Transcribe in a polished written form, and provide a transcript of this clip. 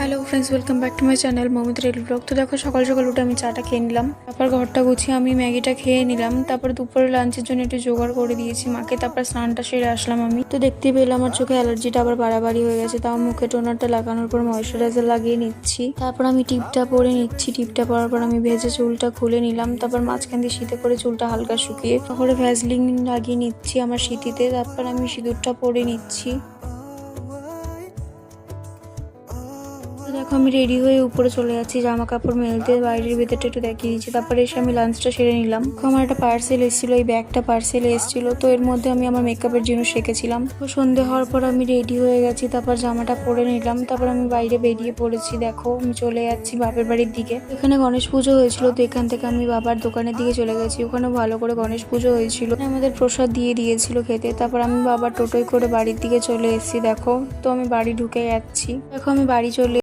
Hello friends, welcome back to my channel Moumita daily blog. তো দেখো, সকাল সকাল উঠে আমি চাটা খেয়ে নিলাম, তারপর ঘরটা গুছিয়ে আমি ম্যাগিটা খেয়ে নিলাম। তারপর দুপুরে লাঞ্চের জন্য একটু জোগাড় করে দিয়েছি মাকে। তারপর স্নানটা সেরে আসলাম আমি। তো দেখতে পেলাম আমার চোখে অ্যালার্জিটা আবার বাড়াবাড়ি হয়ে গেছে। তাও মুখে টোনারটা লাগানোর পর ময়শ্চারাইজার লাগিয়ে নিচ্ছি। তারপর আমি টিপটা পরে নিচ্ছি। টিপটা পরার পর আমি ভেজে চুলটা খুলে নিলাম। তারপর মাঝখান দিয়ে শীতে করে চুলটা হালকা শুকিয়ে তারপরে ভ্যাসলিন লাগিয়ে নিচ্ছি আমার সিঁথিতে। তারপর আমি সিঁদুরটা পরে নিচ্ছি। দেখো, আমি রেডি হয়ে উপরে চলে যাচ্ছি জামা কাপড় মেলতে। বাইরের ভেতরটা একটু দেখিয়ে দিচ্ছি। তারপরে এসে আমি লাঞ্চটা সেরে নিলাম। আমার একটা পার্সেল এসেছিল, এই ব্যাগটা পার্সেলে এসেছিল। তো এর মধ্যে আমি আমার মেকআপের জিনিস রেখেছিলাম। তো সন্ধে হওয়ার পর আমি রেডি হয়ে গেছি। তারপর জামাটা পরে নিলাম। তারপর আমি বাইরে বেরিয়ে পড়েছি। দেখো, আমি চলে যাচ্ছি বাপের বাড়ির দিকে। এখানে গণেশ পুজো হয়েছিল, তো এখান থেকে আমি বাবার দোকানের দিকে চলে গেছি। ওখানে ভালো করে গণেশ পুজো হয়েছিল, আমাদের প্রসাদ দিয়ে দিয়েছিল খেতে। তারপর আমি বাবার টোটোয় করে বাড়ির দিকে চলে এসেছি। দেখো, তো আমি বাড়ি ঢুকে যাচ্ছি। দেখো, আমি বাড়ি চলে